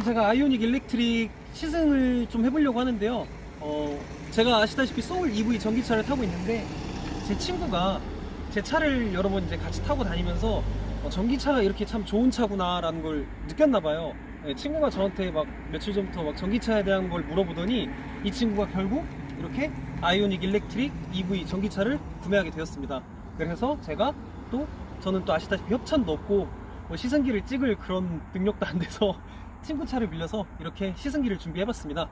오늘은 제가 아이오닉 일렉트릭 시승을 좀 해보려고 하는데요. 제가 아시다시피 소울 EV 전기차를 타고 있는데 제 친구가 제 차를 여러 번 이제 같이 타고 다니면서 전기차가 이렇게 참 좋은 차구나 라는 걸 느꼈나봐요. 친구가 저한테 막 며칠 전부터 막 전기차에 대한 걸 물어보더니 이 친구가 결국 이렇게 아이오닉 일렉트릭 EV 전기차를 구매하게 되었습니다. 그래서 제가 저는 또 아시다시피 협찬도 없고 시승기를 찍을 그런 능력도 안 돼서 친구 차를 빌려서 이렇게 시승기를 준비해봤습니다.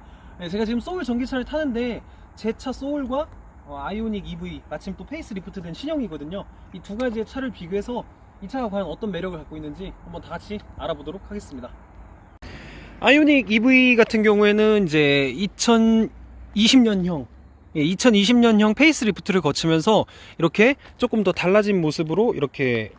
제가 지금 소울 전기차를 타는데 제 차 소울과 아이오닉 EV 마침 또 페이스리프트 된 신형이거든요. 이 두 가지의 차를 비교해서 이 차가 과연 어떤 매력을 갖고 있는지 한번 다 같이 알아보도록 하겠습니다. 아이오닉 EV 같은 경우에는 이제 2020년형 페이스리프트를 거치면서 이렇게 조금 더 달라진 모습으로 이렇게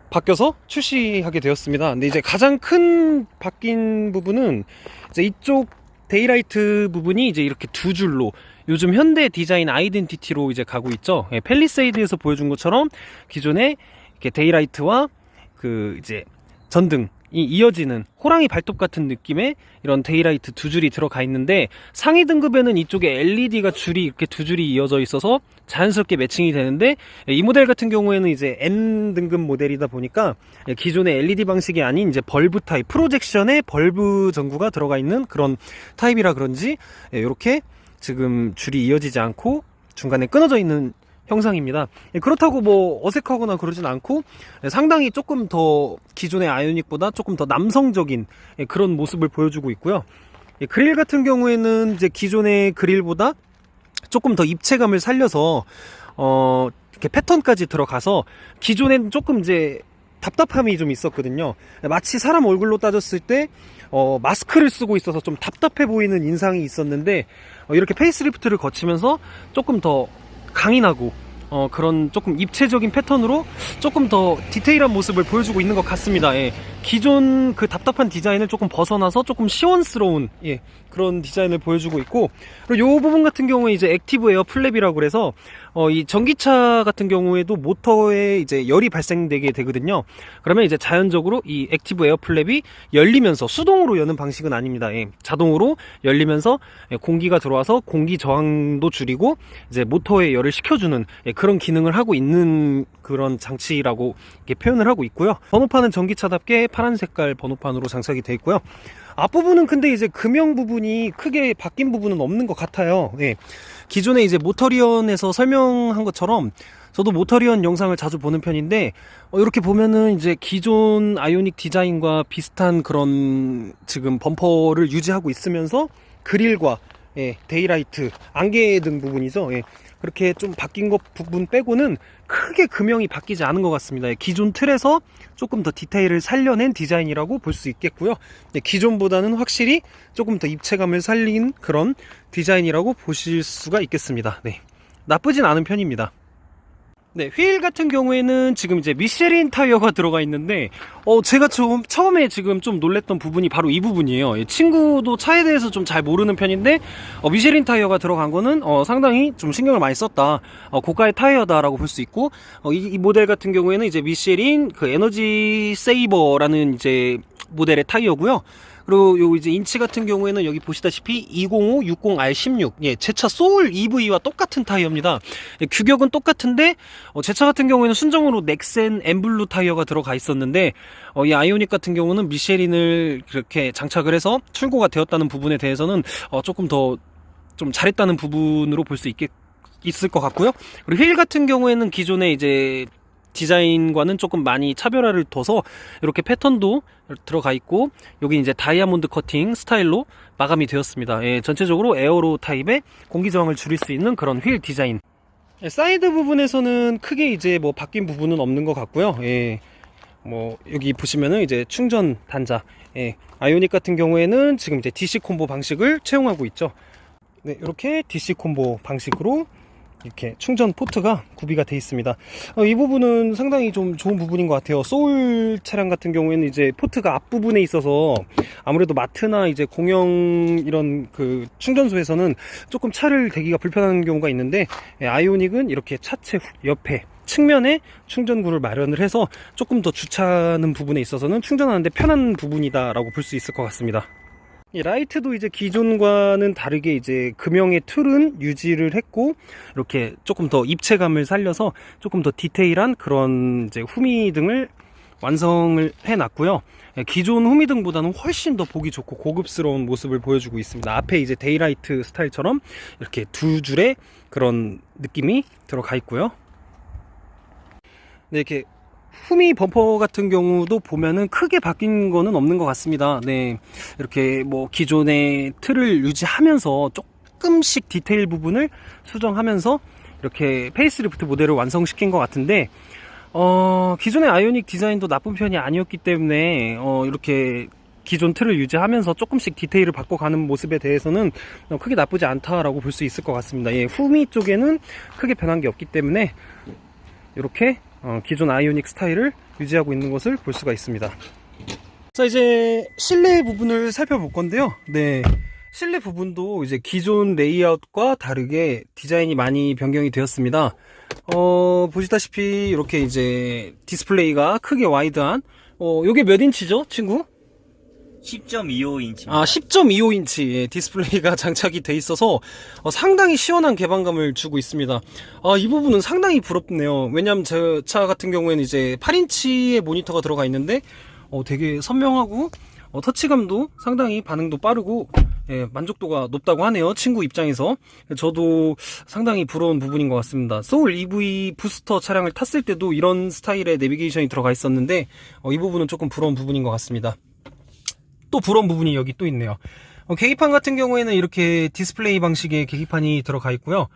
바뀌어서 출시하게 되었습니다. 근데 이제 가장 큰 바뀐 부분은 이제 이쪽 데이라이트 부분이 이제 이렇게 두 줄로 요즘 현대 디자인 아이덴티티로 이제 가고 있죠. 팰리세이드에서 보여준 것처럼 기존의 이렇게 데이라이트와 그 이제 전등이 이어지는 호랑이 발톱 같은 느낌의 이런 데이라이트 두 줄이 들어가 있는데, 상위 등급에는 이쪽에 LED가 줄이 이렇게 두 줄이 이어져 있어서 자연스럽게 매칭이 되는데, 이 모델 같은 경우에는 이제 N 등급 모델이다 보니까 기존의 LED 방식이 아닌 이제 벌브 타입, 프로젝션에 벌브 전구가 들어가 있는 그런 타입이라 그런지 이렇게 지금 줄이 이어지지 않고 중간에 끊어져 있는 형상입니다. 그렇다고 뭐 어색하거나 그러진 않고 상당히 조금 더 기존의 아이오닉보다 조금 더 남성적인 그런 모습을 보여주고 있고요. 그릴 같은 경우에는 이제 기존의 그릴보다 조금 더 입체감을 살려서 이렇게 패턴까지 들어가서, 기존엔 조금 이제 답답함이 좀 있었거든요. 마치 사람 얼굴로 따졌을 때 마스크를 쓰고 있어서 좀 답답해 보이는 인상이 있었는데, 이렇게 페이스리프트를 거치면서 조금 더 강인하고 그런 조금 입체적인 패턴으로 조금 더 디테일한 모습을 보여주고 있는 것 같습니다. 기존 그 답답한 디자인을 조금 벗어나서 조금 시원스러운 그런 디자인을 보여주고 있고, 그리고 이 부분 같은 경우에 이제 액티브 에어 플랩이라고 그래서 이 전기차 같은 경우에도 모터에 이제 열이 발생되게 되거든요. 그러면 이제 자연적으로 이 액티브 에어 플랩이 열리면서, 수동으로 여는 방식은 아닙니다. 자동으로 열리면서 공기가 들어와서 공기 저항도 줄이고 이제 모터에 열을 식혀주는 그런 기능을 하고 있는 그런 장치라고 이렇게 표현을 하고 있고요. 번호판은 전기차답게 파란 색깔 번호판으로 장착이 되어 있고요. 앞부분은 근데 이제 금형 부분이 크게 바뀐 부분은 없는 것 같아요. 기존에 이제 모터리언에서 설명한 것처럼 저도 모터리언 영상을 자주 보는 편인데, 이렇게 보면은 이제 기존 아이오닉 디자인과 비슷한 그런 지금 범퍼를 유지하고 있으면서 그릴과 데이라이트, 안개등 부분이죠. 그렇게 좀 바뀐 것 부분 빼고는 크게 금형이 바뀌지 않은 것 같습니다. 기존 틀에서 조금 더 디테일을 살려낸 디자인이라고 볼 수 있겠고요. 기존보다는 확실히 조금 더 입체감을 살린 그런 디자인이라고 보실 수가 있겠습니다. 나쁘진 않은 편입니다. 휠 같은 경우에는 지금 이제 미쉐린 타이어가 들어가 있는데, 제가 처음에 지금 좀 놀랬던 부분이 바로 이 부분이에요. 친구도 차에 대해서 좀 잘 모르는 편인데, 미쉐린 타이어가 들어간 거는 상당히 좀 신경을 많이 썼다, 고가의 타이어다라고 볼 수 있고, 이 모델 같은 경우에는 이제 미쉐린 그 에너지 세이버라는 이제 모델의 타이어고요. 그리고 요 이제 인치 같은 경우에는 여기 보시다시피 205 60R16, 제 차 소울 EV와 똑같은 타이어입니다. 규격은 똑같은데 제 차 같은 경우에는 순정으로 넥센 엠블루 타이어가 들어가 있었는데, 이 아이오닉 같은 경우는 미쉐린을 이렇게 장착을 해서 출고가 되었다는 부분에 대해서는 조금 더 좀 잘했다는 부분으로 볼 수 있을 것 같고요. 그리고 휠 같은 경우에는 기존에 이제 디자인과는 조금 많이 차별화를 둬서 이렇게 패턴도 들어가 있고, 여기 이제 다이아몬드 커팅 스타일로 마감이 되었습니다. 전체적으로 에어로 타입의 공기 저항을 줄일 수 있는 그런 휠 디자인. 사이드 부분에서는 크게 이제 뭐 바뀐 부분은 없는 것 같고요. 뭐 여기 보시면은 이제 충전 단자, 아이오닉 같은 경우에는 지금 이제 DC 콤보 방식을 채용하고 있죠. 이렇게 DC 콤보 방식으로 이렇게 충전 포트가 구비가 되어 있습니다. 이 부분은 상당히 좀 좋은 부분인 것 같아요. 소울 차량 같은 경우에는 이제 포트가 앞부분에 있어서 아무래도 마트나 이제 공영 이런 그 충전소에서는 조금 차를 대기가 불편한 경우가 있는데, 아이오닉은 이렇게 차체 옆에 측면에 충전구를 마련을 해서 조금 더 주차하는 부분에 있어서는 충전하는데 편한 부분이다 라고 볼 수 있을 것 같습니다. 이 라이트도 이제 기존과는 다르게 이제 금형의 툴은 유지를 했고, 이렇게 조금 더 입체감을 살려서 조금 더 디테일한 그런 이제 후미등을 완성을 해놨고요. 기존 후미등보다는 훨씬 더 보기 좋고 고급스러운 모습을 보여주고 있습니다. 앞에 이제 데이라이트 스타일처럼 이렇게 두 줄의 그런 느낌이 들어가 있고요. 네, 이렇게 후미 범퍼 같은 경우도 보면은 크게 바뀐 거는 없는 것 같습니다. 네, 이렇게 뭐 기존의 틀을 유지하면서 조금씩 디테일 부분을 수정하면서 이렇게 페이스리프트 모델을 완성시킨 것 같은데, 기존의 아이오닉 디자인도 나쁜 편이 아니었기 때문에 이렇게 기존 틀을 유지하면서 조금씩 디테일을 바꿔가는 모습에 대해서는 크게 나쁘지 않다라고 볼 수 있을 것 같습니다. 예, 후미 쪽에는 크게 변한 게 없기 때문에 이렇게 기존 아이오닉 스타일을 유지하고 있는 것을 볼 수가 있습니다. 자, 이제 실내 부분을 살펴볼 건데요. 네, 실내 부분도 이제 기존 레이아웃과 다르게 디자인이 많이 변경이 되었습니다. 보시다시피 이렇게 이제 디스플레이가 크게 와이드한, 요게 몇 인치죠, 친구? 10.25인치입니다. 10.25인치 디스플레이가 장착이 돼 있어서 상당히 시원한 개방감을 주고 있습니다. 이 부분은 상당히 부럽네요. 왜냐면 제 차 같은 경우에는 이제 8인치의 모니터가 들어가 있는데 되게 선명하고 터치감도 상당히 반응도 빠르고 만족도가 높다고 하네요. 친구 입장에서. 저도 상당히 부러운 부분인 것 같습니다. 소울 EV 부스터 차량을 탔을 때도 이런 스타일의 내비게이션이 들어가 있었는데 이 부분은 조금 부러운 부분인 것 같습니다. 또 부러운 부분이 여기 또 있네요. 계기판 같은 경우에는 이렇게 디스플레이 방식의 계기판이 들어가 있고요.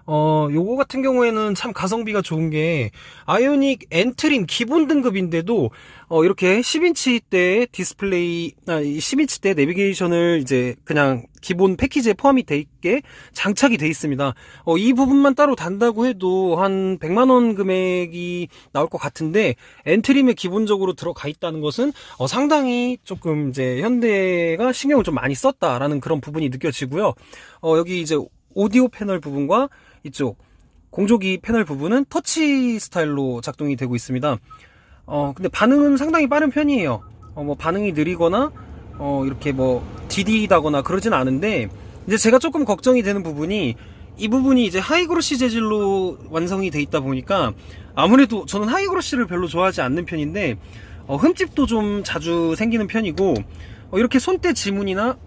요거 같은 경우에는 참 가성비가 좋은 게 아이오닉 엔트림 기본 등급인데도 이렇게 10인치대 디스플레이, 10인치대 내비게이션을 이제 그냥 기본 패키지에 포함이 돼 있게 장착이 돼 있습니다. 이 부분만 따로 단다고 해도 한 100만원 금액이 나올 것 같은데, 엔트림에 기본적으로 들어가 있다는 것은 상당히 조금 이제 현대가 신경을 좀 많이 썼다라는 그런 부분이 느껴지고요. 여기 이제 오디오 패널 부분과 이쪽 공조기 패널 부분은 터치 스타일로 작동이 되고 있습니다. 근데 반응은 상당히 빠른 편이에요. 뭐 반응이 느리거나 이렇게 뭐 디디다거나 그러진 않은데, 이제 제가 조금 걱정이 되는 부분이 이 부분이 이제 하이그로시 재질로 완성이 돼 있다 보니까, 아무래도 저는 하이그로시를 별로 좋아하지 않는 편인데 흠집도 좀 자주 생기는 편이고, 이렇게 손때 지문이나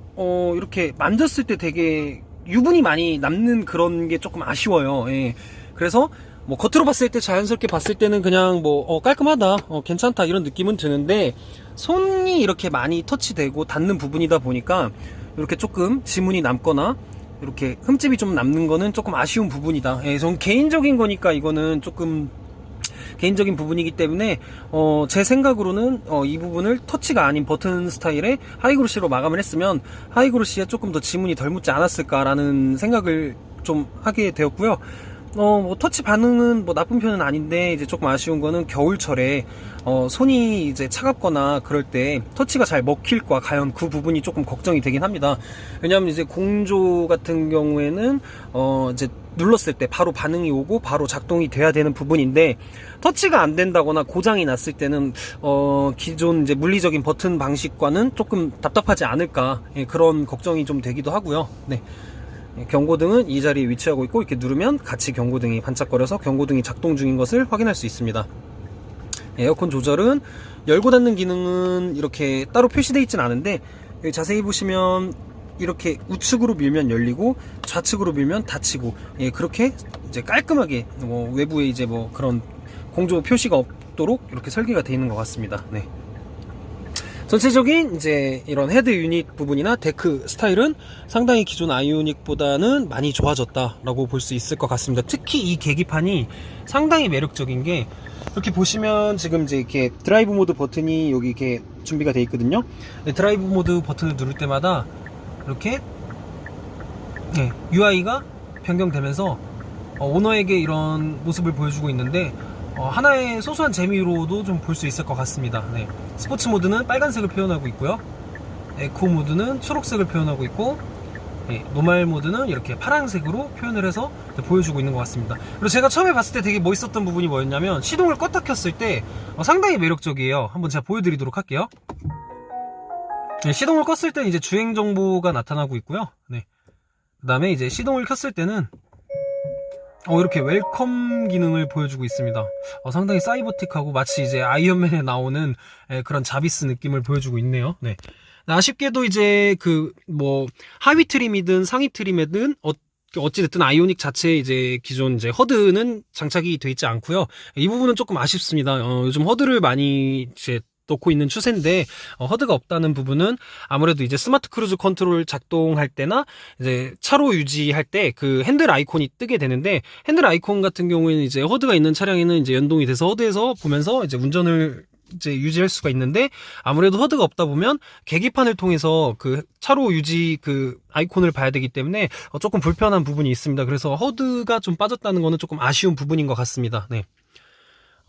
이렇게 만졌을 때 되게 유분이 많이 남는 그런 게 조금 아쉬워요. 예. 그래서 뭐 겉으로 봤을 때, 자연스럽게 봤을 때는 그냥 뭐 깔끔하다, 괜찮다 이런 느낌은 드는데, 손이 이렇게 많이 터치되고 닿는 부분이다 보니까 이렇게 조금 지문이 남거나 이렇게 흠집이 좀 남는 거는 조금 아쉬운 부분이다. 예, 전 개인적인 거니까 이거는 조금 개인적인 부분이기 때문에 제 생각으로는 이 부분을 터치가 아닌 버튼 스타일의 하이그로시로 마감을 했으면 하이그로시에 조금 더 지문이 덜 묻지 않았을까라는 생각을 좀 하게 되었고요. 뭐 터치 반응은 뭐 나쁜 편은 아닌데, 이제 조금 아쉬운 거는 겨울철에 손이 이제 차갑거나 그럴 때 터치가 잘 먹힐까, 과연 그 부분이 조금 걱정이 되긴 합니다. 왜냐하면 이제 공조 같은 경우에는 이제 눌렀을 때 바로 반응이 오고 바로 작동이 돼야 되는 부분인데, 터치가 안 된다거나 고장이 났을 때는 기존 이제 물리적인 버튼 방식과는 조금 답답하지 않을까, 그런 걱정이 좀 되기도 하고요. 네. 경고등은 이 자리에 위치하고 있고, 이렇게 누르면 같이 경고등이 반짝거려서 경고등이 작동 중인 것을 확인할 수 있습니다. 에어컨 조절은 열고 닫는 기능은 이렇게 따로 표시되어 있진 않은데, 여기 자세히 보시면 이렇게 우측으로 밀면 열리고 좌측으로 밀면 닫히고, 그렇게 이제 깔끔하게 외부에 이제 뭐 그런 공조 표시가 없도록 이렇게 설계가 되어 있는 것 같습니다. 네. 전체적인 이제 이런 헤드 유닛 부분이나 데크 스타일은 상당히 기존 아이오닉보다는 많이 좋아졌다라고 볼 수 있을 것 같습니다. 특히 이 계기판이 상당히 매력적인 게, 이렇게 보시면 지금 이제 이렇게 드라이브 모드 버튼이 여기 이렇게 준비가 되어 있거든요. 드라이브 모드 버튼을 누를 때마다 이렇게 UI가 변경되면서 오너에게 이런 모습을 보여주고 있는데, 하나의 소소한 재미로도 좀 볼 수 있을 것 같습니다. 네. 스포츠 모드는 빨간색을 표현하고 있고요. 에코 모드는 초록색을 표현하고 있고, 노말 모드는 이렇게 파란색으로 표현을 해서 보여주고 있는 것 같습니다. 그리고 제가 처음에 봤을 때 되게 멋있었던 부분이 뭐였냐면 시동을 껐다 켰을 때 상당히 매력적이에요. 한번 제가 보여드리도록 할게요. 시동을 껐을 때는 이제 주행 정보가 나타나고 있고요. 그 다음에 이제 시동을 켰을 때는 이렇게 웰컴 기능을 보여주고 있습니다. 상당히 사이버틱하고 마치 이제 아이언맨에 나오는 그런 자비스 느낌을 보여주고 있네요. 아쉽게도 이제 하위 트림이든 상위 트림이든 어찌됐든 아이오닉 자체 이제 기존 이제 허드는 장착이 돼 있지 않고요. 이 부분은 조금 아쉽습니다. 요즘 허드를 많이 이제 넣고 있는 추세인데 허드가 없다는 부분은 아무래도 이제 스마트 크루즈 컨트롤 작동할 때나 이제 차로 유지할 때 그 핸들 아이콘이 뜨게 되는데, 핸들 아이콘 같은 경우에는 이제 허드가 있는 차량에는 이제 연동이 돼서 허드에서 보면서 이제 운전을 이제 유지할 수가 있는데, 아무래도 허드가 없다 보면 계기판을 통해서 그 차로 유지 그 아이콘을 봐야 되기 때문에 조금 불편한 부분이 있습니다. 그래서 허드가 좀 빠졌다는 거는 조금 아쉬운 부분인 것 같습니다.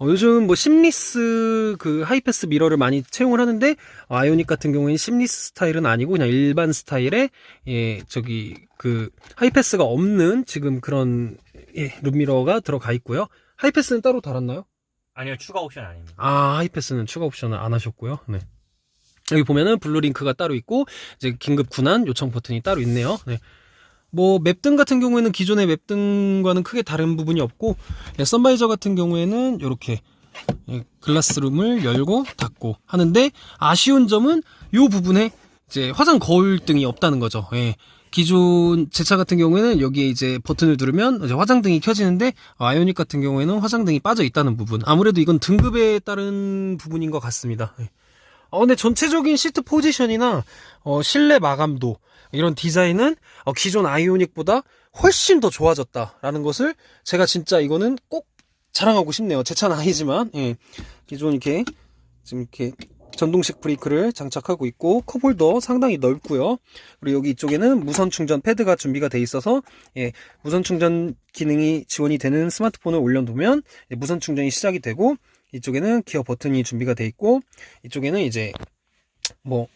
요즘 심리스 그 하이패스 미러를 많이 채용을 하는데, 아이오닉 같은 경우에는 심리스 스타일은 아니고 그냥 일반 스타일의 그 하이패스가 없는 지금 그런 룸미러가 들어가 있고요. 하이패스는 따로 달았나요? 아니요, 추가 옵션 아닙니다. 하이패스는 추가 옵션을 안 하셨고요. 여기 보면은 블루링크가 따로 있고 이제 긴급 군환 요청 버튼이 따로 있네요. 맵등 같은 경우에는 기존의 맵등과는 크게 다른 부분이 없고, 선바이저 같은 경우에는 이렇게 글라스룸을 열고 닫고 하는데, 아쉬운 점은 이 부분에 이제 화장 거울등이 없다는 거죠. 기존 제 차 같은 경우에는 여기에 이제 버튼을 누르면 이제 화장등이 켜지는데, 아이오닉 같은 경우에는 화장등이 빠져 있다는 부분. 아무래도 이건 등급에 따른 부분인 것 같습니다. 근데 전체적인 시트 포지션이나 실내 마감도, 이런 디자인은 기존 아이오닉보다 훨씬 더 좋아졌다라는 것을 제가 진짜 이거는 꼭 자랑하고 싶네요. 제 차는 아니지만 기존 이렇게 지금 이렇게 전동식 브레이크를 장착하고 있고, 컵홀더 상당히 넓고요. 그리고 여기 이쪽에는 무선 충전 패드가 준비가 돼 있어서 무선 충전 기능이 지원이 되는 스마트폰을 올려놓으면 무선 충전이 시작이 되고, 이쪽에는 기어 버튼이 준비가 돼 있고, 이쪽에는 이제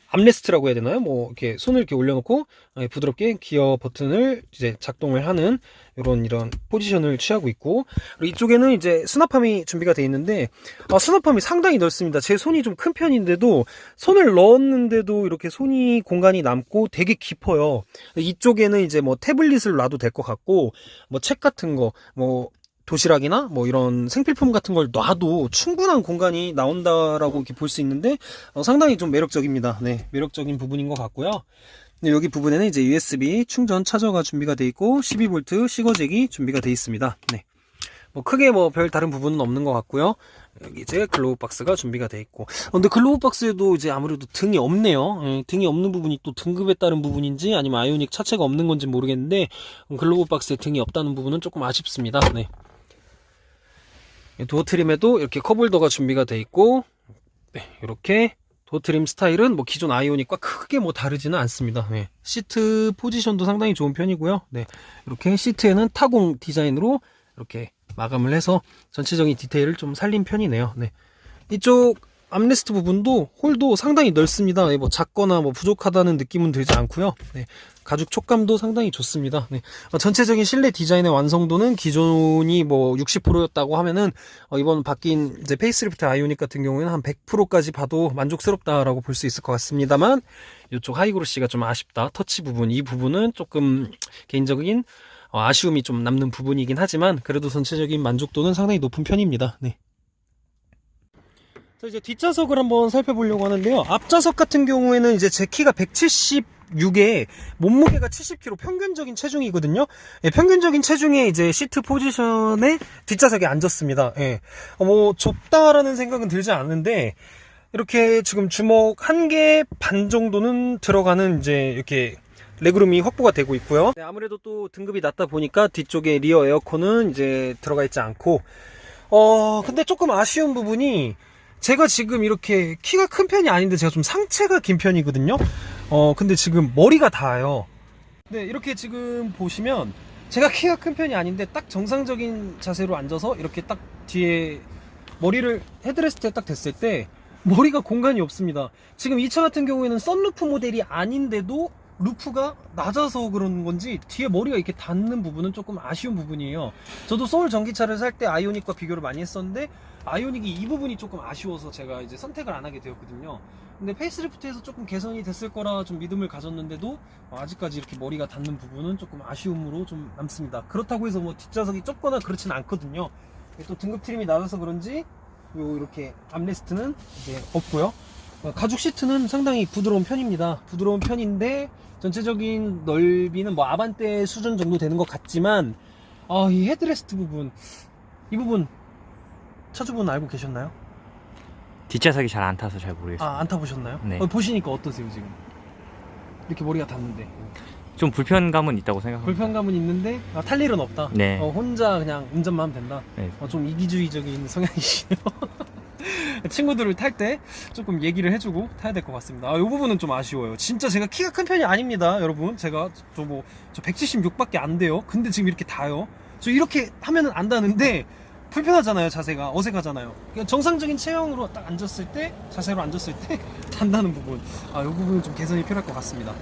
암레스트라고 해야 되나요? 이렇게 손을 이렇게 올려놓고 부드럽게 기어 버튼을 이제 작동을 하는 이런 포지션을 취하고 있고, 그리고 이쪽에는 이제 수납함이 준비가 되어 있는데, 수납함이 상당히 넓습니다. 제 손이 좀 큰 편인데도 손을 넣었는데도 이렇게 손이 공간이 남고 되게 깊어요. 이쪽에는 이제 태블릿을 놔도 될 것 같고, 책 같은 거, 도시락이나 이런 생필품 같은 걸 놔도 충분한 공간이 나온다라고 이렇게 볼 수 있는데, 상당히 좀 매력적입니다. 매력적인 부분인 것 같고요. 여기 부분에는 이제 USB 충전 차저가 준비가 되어 있고, 12V 시거잭이 준비가 되어 있습니다. 크게 별 다른 부분은 없는 것 같고요. 여기 이제 글로브 박스가 준비가 되어 있고, 근데 글로브 박스에도 이제 아무래도 등이 없네요. 등이 없는 부분이 또 등급에 따른 부분인지 아니면 아이오닉 차체가 없는 건지 모르겠는데, 글로브 박스에 등이 없다는 부분은 조금 아쉽습니다. 도어 트림에도 이렇게 컵홀더가 준비가 되어 있고, 이렇게 도어 트림 스타일은 기존 아이오닉과 크게 다르지는 않습니다. 시트 포지션도 상당히 좋은 편이고요. 이렇게 시트에는 타공 디자인으로 이렇게 마감을 해서 전체적인 디테일을 좀 살린 편이네요. 이쪽 암레스트 부분도 홀도 상당히 넓습니다. 작거나 부족하다는 느낌은 들지 않고요. 가죽 촉감도 상당히 좋습니다. 전체적인 실내 디자인의 완성도는 기존이 60%였다고 하면은 이번 바뀐 이제 페이스리프트 아이오닉 같은 경우에는 한 100%까지 봐도 만족스럽다라고 볼 수 있을 것 같습니다만, 이쪽 하이그로시가 좀 아쉽다. 터치 부분, 이 부분은 조금 개인적인 아쉬움이 좀 남는 부분이긴 하지만, 그래도 전체적인 만족도는 상당히 높은 편입니다. 이제 뒷좌석을 한번 살펴보려고 하는데요. 앞좌석 같은 경우에는 이제 제 키가 176에 몸무게가 70kg 평균적인 체중이거든요. 평균적인 체중에 이제 시트 포지션에 뒷좌석에 앉았습니다. 좁다라는 생각은 들지 않는데, 이렇게 지금 주먹 1개 반 정도는 들어가는 이제 이렇게 레그룸이 확보가 되고 있고요. 아무래도 또 등급이 낮다 보니까 뒤쪽에 리어 에어컨은 이제 들어가 있지 않고, 근데 조금 아쉬운 부분이, 제가 지금 이렇게 키가 큰 편이 아닌데 제가 좀 상체가 긴 편이거든요. 근데 지금 머리가 닿아요. 이렇게 지금 보시면 제가 키가 큰 편이 아닌데 딱 정상적인 자세로 앉아서 이렇게 딱 뒤에 머리를 헤드레스트에 딱 댔을 때 머리가 공간이 없습니다. 지금 이 차 같은 경우에는 썬루프 모델이 아닌데도 루프가 낮아서 그런 건지 뒤에 머리가 이렇게 닿는 부분은 조금 아쉬운 부분이에요. 저도 소울 전기차를 살 때 아이오닉과 비교를 많이 했었는데 아이오닉이 이 부분이 조금 아쉬워서 제가 이제 선택을 안 하게 되었거든요. 근데 페이스리프트에서 조금 개선이 됐을 거라 좀 믿음을 가졌는데도 아직까지 이렇게 머리가 닿는 부분은 조금 아쉬움으로 좀 남습니다. 그렇다고 해서 뭐 뒷좌석이 좁거나 그렇진 않거든요. 또 등급 트림이 낮아서 그런지 이렇게 암레스트는 이제 없고요. 가죽 시트는 상당히 부드러운 편입니다. 부드러운 편인데 전체적인 넓이는 뭐 아반떼 수준 정도 되는 것 같지만 이 헤드레스트 부분, 이 부분 차주분 알고 계셨나요? 뒷좌석이 잘 안 타서 잘 모르겠어요. 안 타보셨나요? 네. 보시니까 어떠세요 지금? 이렇게 머리가 닿는데 좀 불편감은 있다고 생각합니다. 불편감은 있는데 탈 일은 없다. 네. 혼자 그냥 운전만 하면 된다. 네. 좀 이기주의적인 성향이시네요. 친구들을 탈 때 조금 얘기를 해주고 타야 될 것 같습니다. 이 부분은 좀 아쉬워요. 진짜 제가 키가 큰 편이 아닙니다, 여러분. 제가 저 176밖에 안 돼요. 근데 지금 이렇게 닿아요. 저 이렇게 하면은 안 닿는데 불편하잖아요. 자세가 어색하잖아요. 그러니까 정상적인 체형으로 딱 앉았을 때, 자세로 앉았을 때 닿는다는 부분. 이 부분은 좀 개선이 필요할 것 같습니다.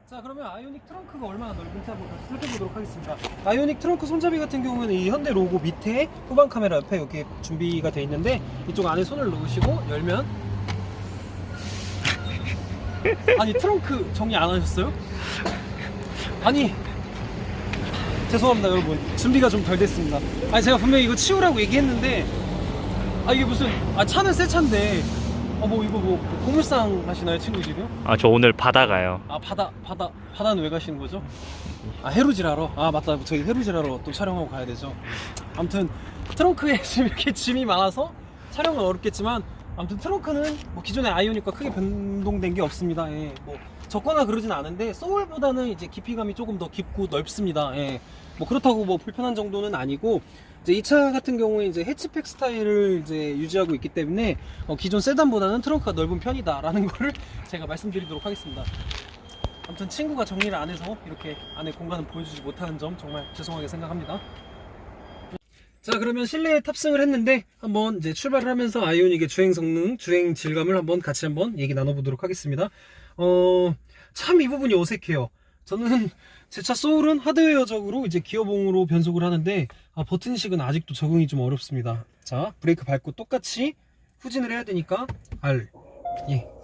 자, 그러면 아이오닉 트렁크가 얼마나 넓은지 한번 다시 살펴보도록 하겠습니다. 아이오닉 트렁크 손잡이 같은 경우에는 이 현대 로고 밑에 후방 카메라 옆에 이렇게 준비가 되어 있는데 이쪽 안에 손을 넣으시고 열면 아니 트렁크 정리 안 하셨어요? 아니 죄송합니다 여러분, 준비가 좀 덜 됐습니다. 아니 제가 분명히 이거 치우라고 얘기했는데 이게 무슨 차는 새 차인데 이거 고물상 하시나요 친구 지금? 저 오늘 바다 가요. 바다는 왜 가시는 거죠? 해루질하러? 맞다, 저희 해루질하러 또 촬영하고 가야 되죠. 아무튼 트렁크에 지금 이렇게 짐이 많아서 촬영은 어렵겠지만 아무튼 트렁크는 기존의 아이오닉과 크게 변동된 게 없습니다. 예, 적거나 그러진 않은데 소울보다는 이제 깊이감이 조금 더 깊고 넓습니다. 예, 그렇다고 불편한 정도는 아니고 이제 이 차 같은 경우에 이제 해치백 스타일을 이제 유지하고 있기 때문에 기존 세단보다는 트렁크가 넓은 편이다라는 거를 제가 말씀드리도록 하겠습니다. 아무튼 친구가 정리를 안 해서 이렇게 안에 공간을 보여주지 못하는 점 정말 죄송하게 생각합니다. 자, 그러면 실내에 탑승을 했는데 한번 이제 출발을 하면서 아이오닉의 주행 성능, 주행 질감을 같이 얘기 나눠보도록 하겠습니다. 참 이 부분이 어색해요. 저는 제 차 소울은 하드웨어적으로 이제 기어봉으로 변속을 하는데 버튼식은 아직도 적응이 좀 어렵습니다. 자, 브레이크 밟고 똑같이 후진을 해야 되니까 R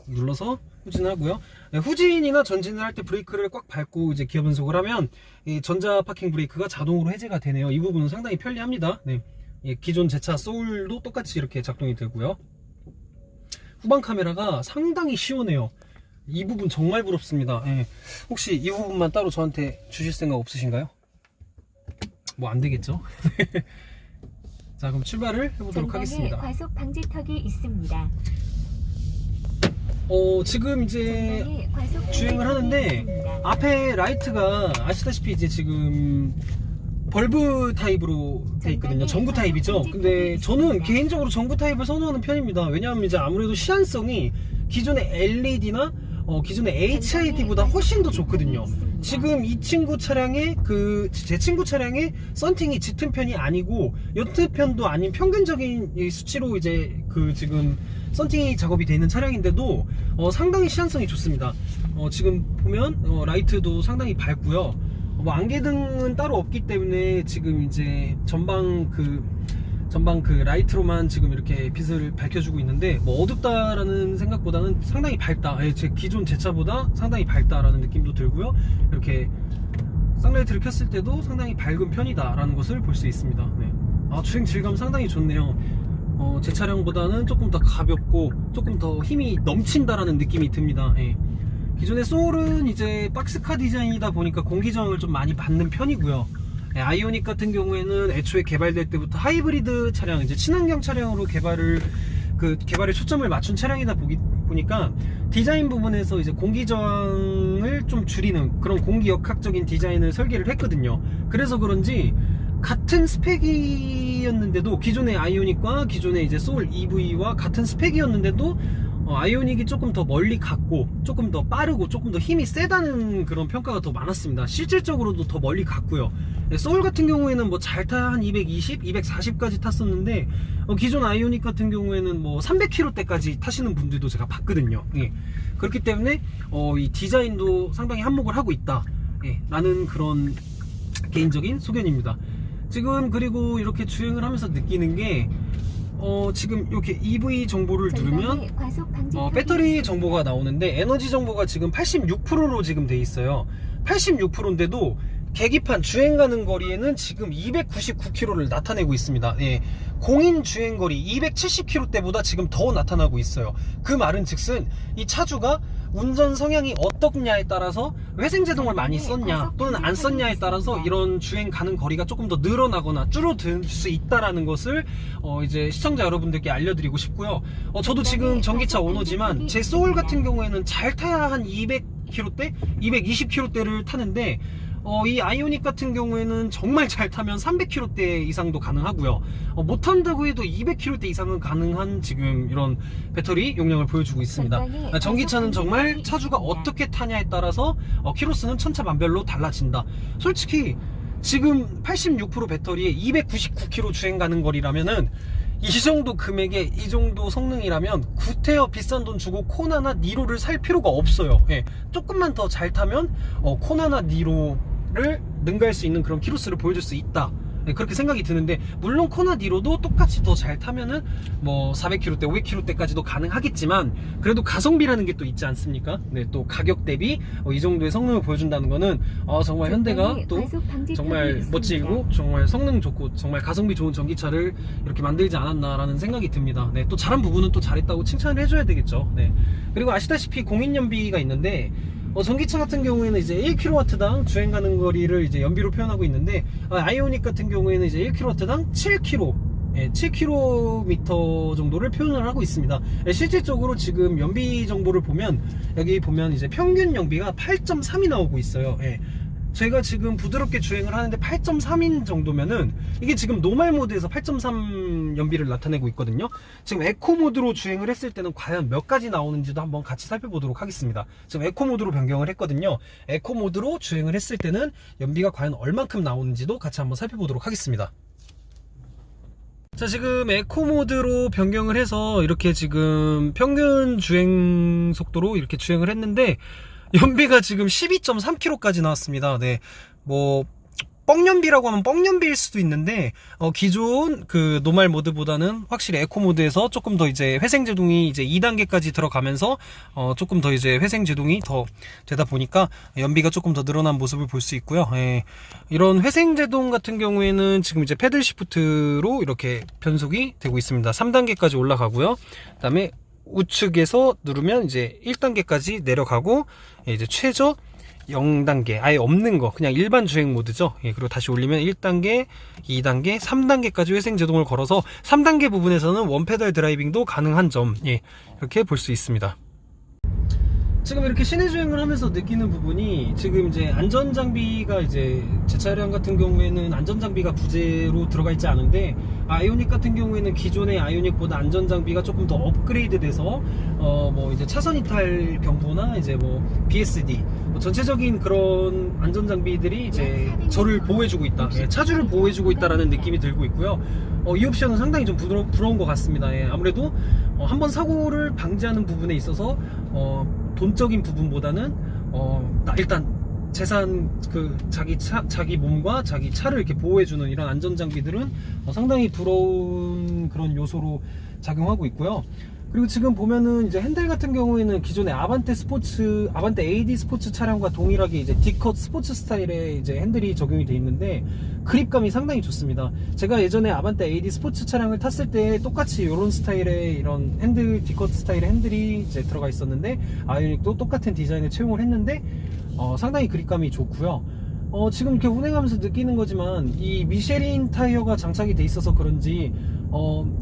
눌러서 후진하고요. 후진이나 전진을 할 때 브레이크를 꽉 밟고 이제 기어 변속을 하면 이 전자 파킹 브레이크가 자동으로 해제가 되네요. 이 부분은 상당히 편리합니다. 네. 기존 제 차 소울도 똑같이 이렇게 작동이 되고요. 후방 카메라가 상당히 시원해요. 이 부분 정말 부럽습니다. 혹시 이 부분만 따로 저한테 주실 생각 없으신가요? 안 되겠죠? 자, 그럼 출발을 해보도록 하겠습니다. 과속 방지턱이 있습니다. 지금 이제 주행을 하는데 앞에 라이트가 아시다시피 이제 지금 벌브 타입으로 돼 있거든요. 전구 타입이죠. 근데 저는 개인적으로 전구 타입을 선호하는 편입니다. 왜냐하면 이제 아무래도 시안성이 기존의 LED나 기존의 HID보다 훨씬 더 좋거든요. 지금 이 친구 차량의 제 친구 차량의 썬팅이 짙은 편이 아니고 옅은 편도 아닌 평균적인 수치로 이제 지금 썬팅이 작업이 되어 있는 차량인데도 상당히 시안성이 좋습니다. 지금 보면 라이트도 상당히 밝고요. 안개등은 따로 없기 때문에 지금 이제 전방 라이트로만 지금 이렇게 빛을 밝혀주고 있는데 어둡다라는 생각보다는 상당히 밝다. 제 기존 제 차보다 상당히 밝다라는 느낌도 들고요. 이렇게 쌍라이트를 켰을 때도 상당히 밝은 편이다 라는 것을 볼 수 있습니다. 네. 주행 질감 상당히 좋네요. 제 차량보다는 조금 더 가볍고 조금 더 힘이 넘친다라는 느낌이 듭니다. 기존의 소울은 이제 박스카 디자인이다 보니까 공기저항을 좀 많이 받는 편이고요. 아이오닉 같은 경우에는 애초에 개발될 때부터 하이브리드 차량, 이제 친환경 차량으로 개발에 초점을 맞춘 차량이다 보니까 디자인 부분에서 이제 공기저항을 좀 줄이는 그런 공기역학적인 디자인을 설계를 했거든요. 그래서 그런지 같은 스펙이었는데도 기존의 아이오닉과 기존의 이제 소울 EV와 같은 스펙이었는데도 아이오닉이 조금 더 멀리 갔고 조금 더 빠르고 조금 더 힘이 세다는 그런 평가가 더 많았습니다. 실질적으로도 더 멀리 갔고요. 소울 같은 경우에는 잘 타야 한 220, 240까지 탔었는데 기존 아이오닉 같은 경우에는 300km대까지 타시는 분들도 제가 봤거든요. 그렇기 때문에 이 디자인도 상당히 한몫을 하고 있다, 예, 라는 그런 개인적인 소견입니다. 지금 그리고 이렇게 주행을 하면서 느끼는 게 지금 이렇게 EV 정보를 누르면 배터리 정보가 나오는데 에너지 정보가 지금 86%로 지금 돼 있어요. 86%인데도 계기판 주행 가는 거리에는 지금 299km를 나타내고 있습니다. 예, 공인 주행 거리 270km대보다 지금 더 나타나고 있어요. 그 말은 즉슨 이 차주가 운전 성향이 어떻냐에 따라서 회생제동을 많이 썼냐 또는 안 썼냐에 따라서 이런 주행 가는 거리가 조금 더 늘어나거나 줄어들 수 있다라는 것을 이제 시청자 여러분들께 알려드리고 싶고요. 저도 지금 전기차 오너지만 제 소울 같은 경우에는 잘 타야 한 200km대, 220km대를 타는데 이 아이오닉 같은 경우에는 정말 잘 타면 300km대 이상도 가능하고요. 못 탄다고 해도 200km대 이상은 가능한 지금 이런 배터리 용량을 보여주고 있습니다. 전기차는 정말 차주가 어떻게 타냐에 따라서 키로수는 천차만별로 달라진다. 솔직히 지금 86% 배터리에 299km 주행 가는 거리라면은 이 정도 금액에 이 정도 성능이라면 구태여 비싼 돈 주고 코나나 니로를 살 필요가 없어요. 예, 조금만 더 잘 타면 코나나 니로를 능가할 수 있는 그런 키로수를 보여줄 수 있다, 네, 그렇게 생각이 드는데, 물론 코나 니로도 똑같이 더 잘 타면은 뭐 400km대, 500km대까지도 가능하겠지만 그래도 가성비라는 게 또 있지 않습니까? 네, 또 가격 대비 이 정도의 성능을 보여준다는 거는 정말 현대가 또 정말 멋지고 정말 성능 좋고 정말 가성비 좋은 전기차를 이렇게 만들지 않았나라는 생각이 듭니다. 네, 또 잘한 부분은 또 잘했다고 칭찬을 해줘야 되겠죠. 네, 그리고 아시다시피 공인연비가 있는데 전기차 같은 경우에는 이제 1kW당 주행 가는 거리를 이제 연비로 표현하고 있는데, 아이오닉 같은 경우에는 이제 1kW당 7km, 7km 정도를 표현을 하고 있습니다. 실질적으로 지금 연비 정보를 보면 여기 보면 이제 평균 연비가 8.3이 나오고 있어요. 제가 지금 부드럽게 주행을 하는데 8.3인 정도면은 이게 지금 노멀 모드에서 8.3 연비를 나타내고 있거든요. 지금 에코 모드로 주행을 했을 때는 과연 몇 가지 나오는지도 한번 같이 살펴보도록 하겠습니다. 지금 에코 모드로 변경을 했거든요. 에코 모드로 주행을 했을 때는 연비가 과연 얼만큼 나오는지도 같이 한번 살펴보도록 하겠습니다. 자, 지금 에코 모드로 변경을 해서 이렇게 지금 평균 주행 속도로 이렇게 주행을 했는데 연비가 지금 12.3km까지 나왔습니다. 네, 뭐 뻥연비라고 하면 뻥연비일 수도 있는데 기존 그 노멀 모드보다는 확실히 에코 모드에서 조금 더 이제 회생제동이 이제 2단계까지 들어가면서 조금 더 이제 회생제동이 더 되다 보니까 연비가 조금 더 늘어난 모습을 볼 수 있고요. 이런 회생제동 같은 경우에는 지금 이제 패들 시프트로 이렇게 변속이 되고 있습니다. 3단계까지 올라가고요. 그 다음에 우측에서 누르면 이제 1단계까지 내려가고, 이제 최저 0단계 아예 없는 거 그냥 일반 주행 모드죠. 그리고 다시 올리면 1단계, 2단계, 3단계까지 회생제동을 걸어서 3단계 부분에서는 원페달 드라이빙도 가능한 점, 이렇게 볼 수 있습니다. 지금 이렇게 시내 주행을 하면서 느끼는 부분이, 지금 이제 안전장비가 이제 제 차량 같은 경우에는 안전장비가 부재로 들어가 있지 않은데, 아이오닉 같은 경우에는 기존의 아이오닉보다 안전장비가 조금 더 업그레이드 돼서 뭐 이제 차선 이탈 경보나 이제 뭐 BSD 전체적인 그런 안전장비들이 이제 저를 보호해주고 있다, 차주를 보호해주고 있다라는 느낌이 들고 있고요. 이 옵션은 상당히 좀 부러운 것 같습니다. 아무래도 한번 사고를 방지하는 부분에 있어서 돈적인 부분보다는 일단 재산, 자기 몸과 자기 차를 이렇게 보호해주는 이런 안전장비들은 상당히 부러운 그런 요소로 작용하고 있고요. 그리고 지금 보면은 이제 핸들 같은 경우에는 기존의 아반떼 AD 스포츠 차량과 동일하게 이제 D컷 스포츠 스타일의 이제 핸들이 적용이 되어 있는데 그립감이 상당히 좋습니다. 제가 예전에 아반떼 AD 스포츠 차량을 탔을 때 똑같이 이런 스타일의 이런 핸들, D컷 스타일의 핸들이 이제 들어가 있었는데, 아이오닉도 똑같은 디자인을 채용을 했는데 상당히 그립감이 좋고요. 지금 이렇게 운행하면서 느끼는 거지만 이 미쉐린 타이어가 장착이 돼 있어서 그런지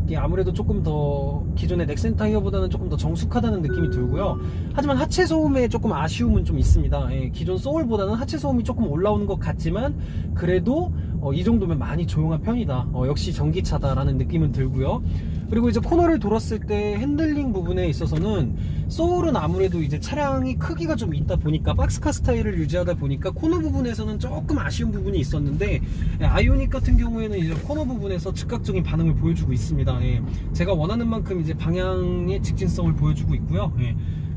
이게 아무래도 조금 더 기존의 넥센 타이어보다는 조금 더 정숙하다는 느낌이 들고요. 하지만 하체 소음에 조금 아쉬움은 좀 있습니다. 기존 소울보다는 하체 소음이 조금 올라오는 것 같지만 그래도 이 정도면 많이 조용한 편이다, 역시 전기차다라는 느낌은 들고요. 그리고 이제 코너를 돌았을 때 핸들링 부분에 있어서는 소울은 아무래도 이제 차량이 크기가 좀 있다 보니까 박스카 스타일을 유지하다 보니까 코너 부분에서는 조금 아쉬운 부분이 있었는데, 아이오닉 같은 경우에는 이제 코너 부분에서 즉각적인 반응을 보여주고 있습니다. 제가 원하는 만큼 이제 방향의 직진성을 보여주고 있고요.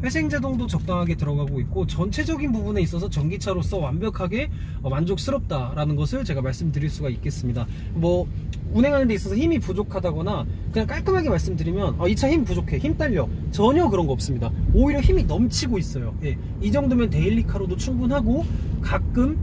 회생제동도 적당하게 들어가고 있고 전체적인 부분에 있어서 전기차로서 완벽하게 만족스럽다라는 것을 제가 말씀드릴 수가 있겠습니다. 뭐 운행하는 데 있어서 힘이 부족하다거나 그냥 깔끔하게 말씀드리면 이 차 힘 부족해, 힘 딸려, 전혀 그런 거 없습니다. 오히려 힘이 넘치고 있어요. 예, 이 정도면 데일리카로도 충분하고 가끔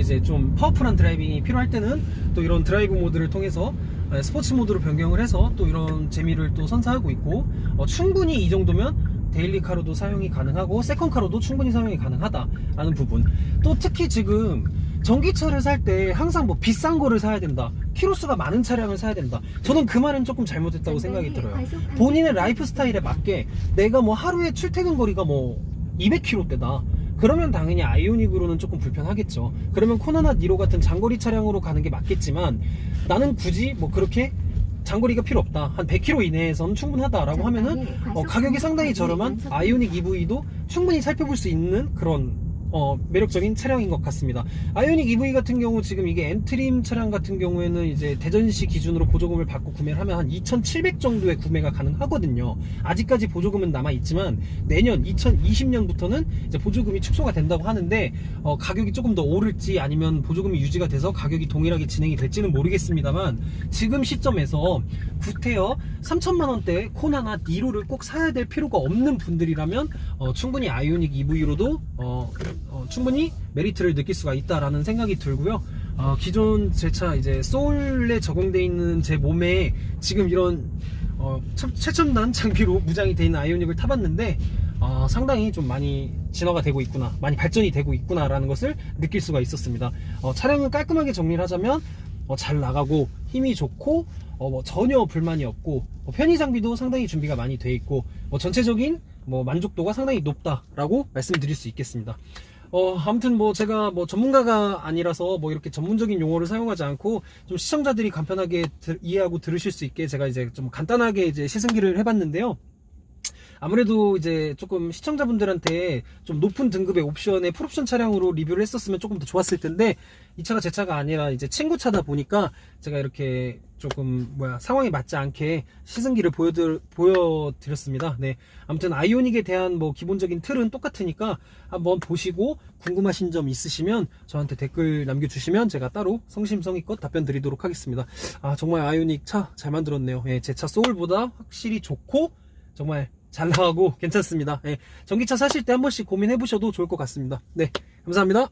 이제 좀 파워풀한 드라이빙이 필요할 때는 또 이런 드라이브 모드를 통해서 스포츠 모드로 변경을 해서 또 이런 재미를 또 선사하고 있고, 충분히 이 정도면 데일리카로도 사용이 가능하고 세컨카로도 충분히 사용이 가능하다라는 부분. 또 특히 지금 전기차를 살 때 항상 뭐 비싼 거를 사야 된다, 키로수가 많은 차량을 사야 된다, 저는 그 말은 조금 잘못됐다고 생각이 들어요. 본인의 라이프 스타일에 맞게 내가 뭐 하루에 출퇴근 거리가 뭐 200km대다 그러면 당연히 아이오닉으로는 조금 불편하겠죠. 그러면 코나나 니로 같은 장거리 차량으로 가는 게 맞겠지만, 나는 굳이 뭐 그렇게 장거리가 필요 없다, 한 100km 이내에서는 충분하다라고 하면은 가격이 상당히 저렴한 아이오닉 EV도 충분히 살펴볼 수 있는 그런 매력적인 차량인 것 같습니다. 아이오닉 EV 같은 경우 지금 이게 엔트림 차량 같은 경우에는 이제 대전시 기준으로 보조금을 받고 구매를 하면 한 2,700 정도의 구매가 가능하거든요. 아직까지 보조금은 남아있지만 내년 2020년부터는 이제 보조금이 축소가 된다고 하는데, 가격이 조금 더 오를지 아니면 보조금이 유지가 돼서 가격이 동일하게 진행이 될지는 모르겠습니다만, 지금 시점에서 구태여 3천만원대 코나나 니로를 꼭 사야 될 필요가 없는 분들이라면 충분히 아이오닉 EV로도 충분히 메리트를 느낄 수가 있다라는 생각이 들고요. 기존 제 차 이제 소울에 적용되어 있는 제 몸에 지금 이런 최첨단 장비로 무장이 되어 있는 아이오닉을 타봤는데 상당히 좀 많이 진화가 되고 있구나, 많이 발전이 되고 있구나 라는 것을 느낄 수가 있었습니다. 차량을 깔끔하게 정리를 하자면 잘 나가고 힘이 좋고 전혀 불만이 없고, 편의 장비도 상당히 준비가 많이 돼 있고, 전체적인 만족도가 상당히 높다라고 말씀드릴 수 있겠습니다. 아무튼 제가 전문가가 아니라서 이렇게 전문적인 용어를 사용하지 않고 좀 시청자들이 간편하게 이해하고 들으실 수 있게 제가 이제 좀 간단하게 이제 시승기를 해봤는데요. 아무래도 이제 조금 시청자분들한테 좀 높은 등급의 옵션의 풀옵션 차량으로 리뷰를 했었으면 조금 더 좋았을 텐데, 이 차가 제 차가 아니라 이제 친구 차다 보니까 제가 이렇게 조금 상황에 맞지 않게 시승기를 보여드렸습니다. 네, 아무튼 아이오닉에 대한 기본적인 틀은 똑같으니까 한번 보시고 궁금하신 점 있으시면 저한테 댓글 남겨주시면 제가 따로 성심성의껏 답변 드리도록 하겠습니다. 정말 아이오닉 차 잘 만들었네요. 예, 제 차 소울보다 확실히 좋고 정말 잘 나가고 괜찮습니다. 예, 전기차 사실 때 한 번씩 고민해 보셔도 좋을 것 같습니다. 네, 감사합니다.